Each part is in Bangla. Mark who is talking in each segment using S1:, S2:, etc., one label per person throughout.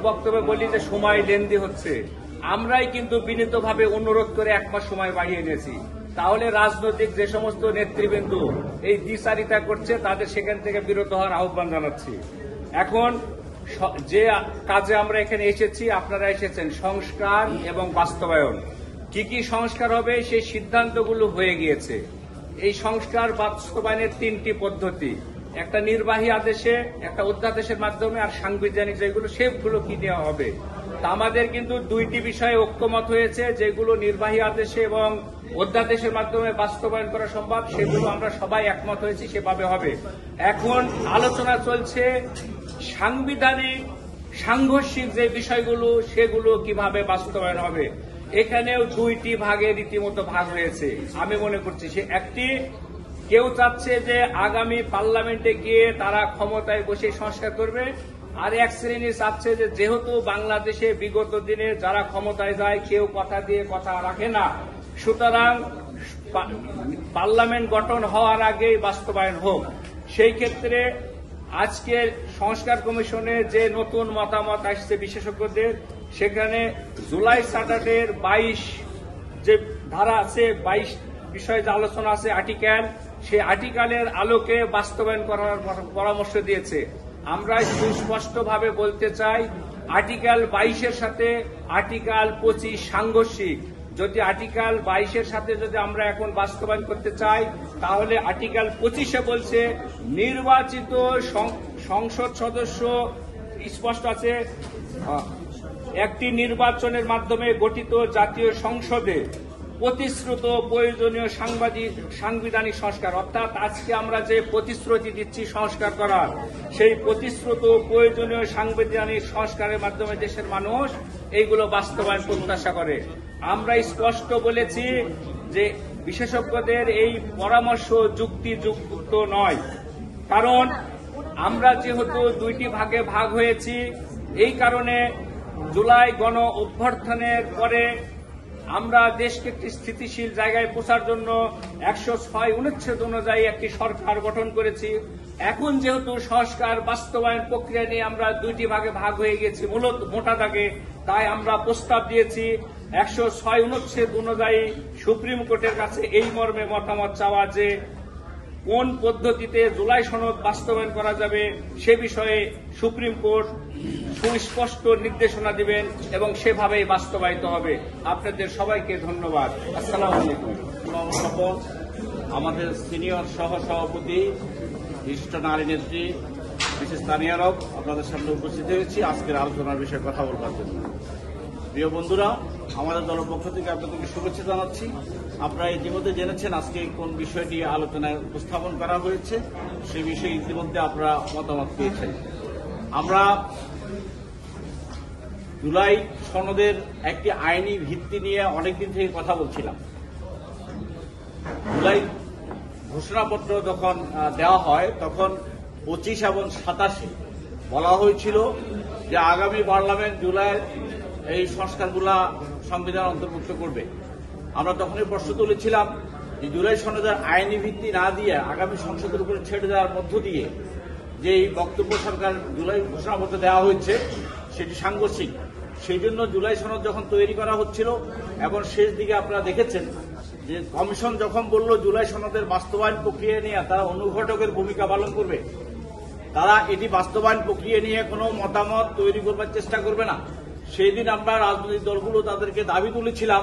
S1: বক্তব্যে বলি যে সময় লেন্দি হচ্ছে, আমরাই কিন্তু বিনীতভাবে অনুরোধ করে 1 মাস সময় বাড়িয়ে নিয়েছি। তাহলে রাজনৈতিক যে সমস্ত নেতৃবৃন্দ এই দ্বিচারিতা করছে তাদের সেখান থেকে বিরত হওয়ার আহ্বান জানাচ্ছি। এখন যে কাজে আমরা এখানে এসেছি, আপনারা এসেছেন সংস্কার এবং বাস্তবায়ন। কি কি সংস্কার হবে সেই সিদ্ধান্তগুলো হয়ে গিয়েছে। এই সংস্কার বাস্তবায়নের 3টি পদ্ধতি, একটা নির্বাহী আদেশে, একটা অধ্যাদেশের মাধ্যমে, আর সাংবিধানিক যেগুলো সেগুলো কি নেওয়া হবে। তা আমাদের কিন্তু 2টি বিষয়ে ঐক্যমত হয়েছে, যেগুলো নির্বাহী আদেশে এবং অধ্যাদেশের মাধ্যমে বাস্তবায়ন করা সম্ভব, সেগুলো আমরা সবাই একমত হয়েছি, সেভাবে হবে। এখন আলোচনা চলছে সাংবিধানিক সাংঘর্ষিক যে বিষয়গুলো, সেগুলো কিভাবে বাস্তবায়ন হবে। এখানেও 2টি ভাগে রীতিমতো ভাগ হয়েছে। আমি মনে করছি সে একটি, কেউ চাচ্ছে যে আগামী পার্লামেন্টে গিয়ে তারা ক্ষমতায় বসে সংস্কার করবে, আর এক শ্রেণী চাচ্ছে যে যেহেতু বাংলাদেশে বিগত দিনে যারা ক্ষমতায় যায় কেউ কথা দিয়ে কথা রাখে না, সুতরাং পার্লামেন্ট গঠন হওয়ার আগেই বাস্তবায়ন হোক। সেই ক্ষেত্রে আজকে সংস্কার কমিশনে যে নতুন মতামত আসছে বিশেষজ্ঞদের, সেখানে জুলাই চার্টারের 22 যে ধারা আছে, 22 বিষয়ে যে আলোচনা আছে আর্টিকেল, সেই আর্টিকেলের আলোকে বাস্তবায়ন করার পরামর্শ দিয়েছে। আমরা সুস্পষ্টভাবে বলতে চাই, আর্টিকেল 22-এর সাথে আর্টিকেল 25 সাংঘর্ষিক। যদি আর্টিকেল 22-এর সাথে যদি আমরা এখন বাস্তবায়ন করতে চাই, তাহলে আর্টিকেল 25-এ বলছে নির্বাচিত সংসদ সদস্য, স্পষ্ট আছে, একটি নির্বাচনের মাধ্যমে গঠিত জাতীয় সংসদে প্রতিশ্রুত প্রয়োজনীয় সাংবিধানিক সংস্কার, অর্থাৎ আজকে আমরা যে প্রতিশ্রুতি দিচ্ছি সংস্কার করার, সেই প্রতিশ্রুত প্রয়োজনীয় সাংবিধানিক সংস্কারের মাধ্যমে দেশের মানুষ এইগুলো বাস্তবায়ন প্রত্যাশা করে। আমরা স্পষ্ট বলেছি যে বিশেষজ্ঞদের এই পরামর্শ যুক্তিযুক্ত নয়, কারণ আমরা যেহেতু 2টি ভাগে ভাগ হয়েছি, এই কারণে জুলাই গণ অভ্যুত্থানের পরে আমরা দেশকে একটি স্থিতিশীল জায়গায় পৌঁছার জন্য 106 অনুচ্ছেদ অনুযায়ী একটি সরকার গঠন করেছি। এখন যেহেতু সংস্কার বাস্তবায়ন প্রক্রিয়া নিয়ে আমরা 2টি ভাগে ভাগ হয়ে গেছি মূলত মোটা দাগে, তাই আমরা প্রস্তাব দিয়েছি 106 অনুচ্ছেদ অনুযায়ী সুপ্রিম কোর্টের কাছে এই মর্মে মতামত চাওয়া যে কোন পদ্ধতিতে জুলাই সনদ বাস্তবায়ন করা যাবে সে বিষয়ে সুপ্রিম কোর্ট সুস্পষ্ট নির্দেশনা দিবেন এবং সেভাবেই বাস্তবায়িত হবে। আপনাদের সবাইকে ধন্যবাদ। আসসালামু আলাইকুম।
S2: আমাদের সিনিয়র সহ সভাপতি বিশিষ্ট নারী নেত্রী মিসেস তানিয়া রব আপনাদের সামনে উপস্থিত হয়েছি আজকের আলোচনার বিষয়ে কথা বলবার জন্য। প্রিয় বন্ধুরা, আমাদের দলের পক্ষ থেকে আপনাদেরকে শুভেচ্ছা জানাচ্ছি। আপনারা ইতিমধ্যে জেনেছেন আজকে কোন বিষয়টি আলোচনায় উপস্থাপন করা হয়েছে, সেই বিষয়ে ইতিমধ্যে আপনারা মতামত পেয়েছেন। আমরা জুলাই সনদের একটি আইনি ভিত্তি নিয়ে অনেকদিন থেকে কথা বলছিলাম। জুলাই ঘোষণাপত্র যখন দেওয়া হয় তখন 25 এবং 27 বলা হয়েছিল যে আগামী পার্লামেন্ট জুলাইয়ের এই সংস্কারগুলা সংবিধান অন্তর্ভুক্ত করবে। আমরা তখনই প্রশ্ন তুলেছিলাম যে জুলাই সনদের আইনি ভিত্তি না দিয়ে আগামী সংসদের উপরে ছেড়ে দেওয়ার মধ্য দিয়ে যে বক্তব্য সরকার জুলাই ঘোষণাপত্র দেওয়া হয়েছে সেটি সাংঘর্ষিক। সেই জন্য জুলাই সনদ যখন তৈরি করা হচ্ছিল এবং শেষ দিকে আপনারা দেখেছেন যে কমিশন যখন বলল জুলাই সনদের বাস্তবায়ন প্রক্রিয়া নিয়ে তারা অনুঘটকের ভূমিকা পালন করবে, তারা এটি বাস্তবায়ন প্রক্রিয়া নিয়ে কোনো মতামত তৈরি করবার চেষ্টা করবে না। সেই দিন আমরা রাজনৈতিক দলগুলো তাদেরকে দাবি তুলেছিলাম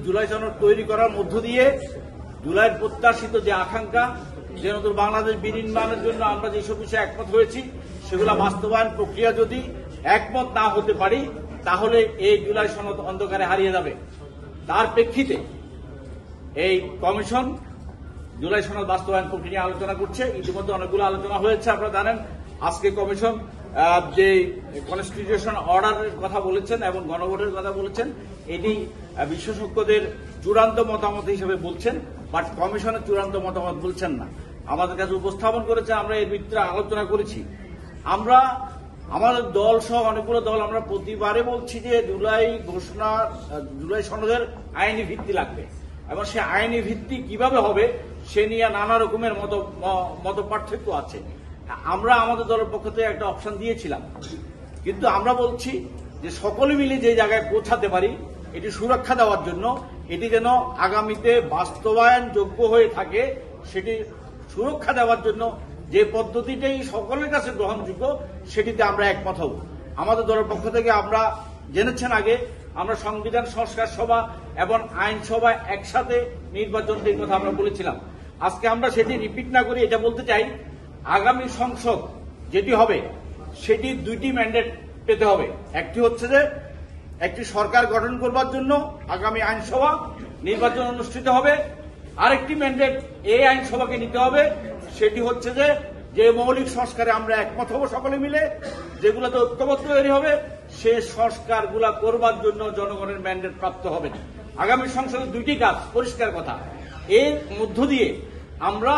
S2: জুলাই সনদ তৈরি করার মধ্য দিয়ে জুলাইয়ের প্রত্যাশিত যে আকাঙ্ক্ষা, যে নতুন বাংলাদেশ বিনির্মাণের জন্য আমরা যেসব বিষয়ে একমত হয়েছি সেগুলো বাস্তবায়ন প্রক্রিয়া যদি একমত না হতে পারি তাহলে এই জুলাই সনদ অন্ধকারে হারিয়ে যাবে। তার প্রেক্ষিতে এই কমিশন জুলাই সনদ বাস্তবায়ন প্রক্রিয়া নিয়ে আলোচনা করছে। ইতিমধ্যে অনেকগুলো আলোচনা হয়েছে। আপনারা জানেন আজকে কমিশন যে কনস্টিটিউশন অর্ডারের কথা বলেছেন এবং গণভোটের কথা বলেছেন, এটি বিশেষজ্ঞদের চূড়ান্ত মতামত হিসেবে বলছেন, বাট কমিশনের চূড়ান্ত মতামত বলছেন না। আমাদের কাছে উপস্থাপন করেছে, আমরা এর ভিত্তিতে আলোচনা করেছি। আমরা আমাদের দল সহ অনেকগুলো দল আমরা প্রতিবারে বলছি যে জুলাই সনদের আইনি ভিত্তি লাগবে এবং সে আইনি ভিত্তি কিভাবে হবে সে নিয়ে নানা রকমের মত পার্থক্য আছে। আমরা আমাদের দলের পক্ষ থেকে একটা অপশন দিয়েছিলাম কিন্তু আমরা বলছি যে সকলে মিলে যে জায়গায় পৌঁছাতে পারি এটি সুরক্ষা দেওয়ার জন্য, এটি যেন আগামীতে বাস্তবায়নযোগ্য হয়ে থাকে, সেটি সুরক্ষা দেওয়ার জন্য যে পদ্ধতিটাই সকলের কাছে গ্রহণযোগ্য সেটিতে আমরা একমত হব। আমাদের দলের পক্ষ থেকে আমরা জেনেছেন আগে আমরা সংবিধান সংস্কার সভা এবং আইনসভা একসাথে নির্বাচন এই কথা আমরা বলেছিলাম। আজকে আমরা সেটি রিপিট না করি এটা বলতে চাই, আগামী সংসদ যেটি হবে সেটি দুইটি ম্যান্ডেট পেতে হবে। একটি হচ্ছে যে একটি সরকার গঠন করবার জন্য আগামী আইনসভা নির্বাচন অনুষ্ঠিত হবে, আরেকটি ম্যান্ডেট এই আইনসভাকে নিতে হবে, সেটি হচ্ছে যে মৌলিক সংস্কারে আমরা একমত হব সকলে মিলে, যেগুলোতে ঐক্যবদ্ধ তৈরি হবে সে সংস্কারগুলা করবার জন্য জনগণের ম্যান্ডেট প্রাপ্ত হবে না। আগামী সংসদের দুইটি কাজ পরিষ্কার কথা, এর মধ্য দিয়ে আমরা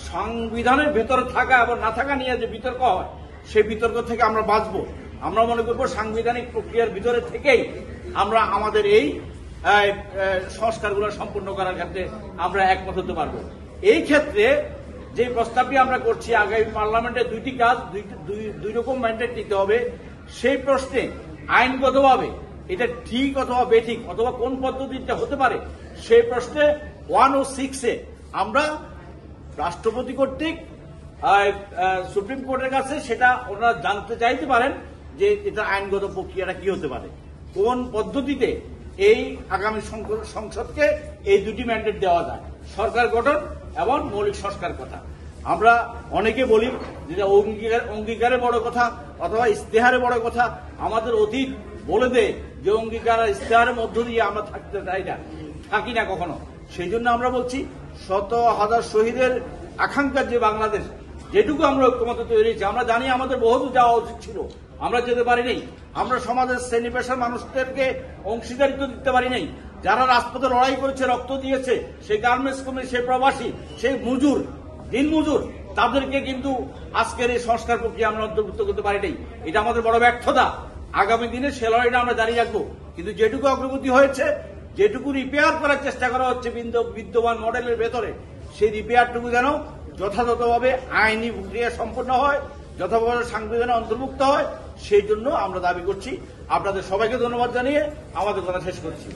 S2: সংবিধানের ভেতরে থাকা এবং না থাকা নিয়ে যে বিতর্ক হয় সেই বিতর্ক থেকে আমরা বাঁচবো। আমরা মনে করব সাংবিধানিক প্রক্রিয়ার ভিতরে থেকেই আমরা আমাদের এই সংস্কারগুলো সম্পূর্ণ করার ক্ষেত্রে আমরা একমত হতে পারবো। এই ক্ষেত্রে যে প্রস্তাবটি আমরা করছি আগামী পার্লামেন্টে দুইটি কাজ, দুই রকম ম্যান্ডেট নিতে হবে, সেই প্রশ্নে আইনগতভাবে এটা ঠিক অথবা বেঠিক অথবা কোন পদ্ধতিটা হতে পারে সেই প্রশ্নে 106-এ আমরা রাষ্ট্রপতি কর্তৃক সুপ্রিম কোর্টের কাছে সেটা ওনারা জানতে চাইতে পারেন যে এটা আইনগত প্রক্রিয়াটা কি হতে পারে, কোন পদ্ধতিতে এই আগামী সংসদকে এই দুটি ম্যান্ডেট দেওয়া যায়, সরকার গঠন এবং মৌলিক সংস্কার কথা। আমরা অনেকে বলি যে অঙ্গীকারে বড় কথা অথবা ইস্তেহারে বড় কথা, আমাদের অতীত বলে দেয় যে অঙ্গীকার আর ইস্তেহারের মধ্য দিয়ে আমরা থাকতে চাই না, থাকি না কখনো। সেই জন্য আমরা বলছি শত হাজার শহীদের আকাঙ্ক্ষার যে বাংলাদেশ, যেটুকু আমরা ঐক্যমত তৈরি হয়েছি, আমরা জানি আমাদের বহুদূর যাওয়া উচিত ছিল, আমরা যেতে পারিনি। আমরা সমাজের শ্রেণী পেশার মানুষদেরকে অংশীদারিত্ব দিতে পারি নাই, যারা রাজপথে লড়াই করেছে, রক্ত দিয়েছে, সেই গার্মেন্টস কর্মী, সেই প্রবাসী, সেই মজুর, দিন মজুর, তাদেরকে কিন্তু আজকের এই সংস্কার প্রক্রিয়া আমরা অন্তর্ভুক্ত করতে পারি নাই। এটা আমাদের বড় ব্যর্থতা। আগামী দিনে সে লড়াইটা আমরা জারি রাখবো, কিন্তু যেটুকু অগ্রগতি হয়েছে, যেটুকু রিপেয়ার করার চেষ্টা করা হচ্ছে বিদ্যমান মডেলের ভেতরে, সেই রিপেয়ারটুকু যেন যথাযথভাবে আইনি প্রক্রিয়া সম্পন্ন হয়, যথাযথ সংবিধানে অন্তর্ভুক্ত হয়, সেই জন্য আমরা দাবি করছি। আপনাদের সবাইকে ধন্যবাদ জানিয়ে আমাদের কথা শেষ করছি।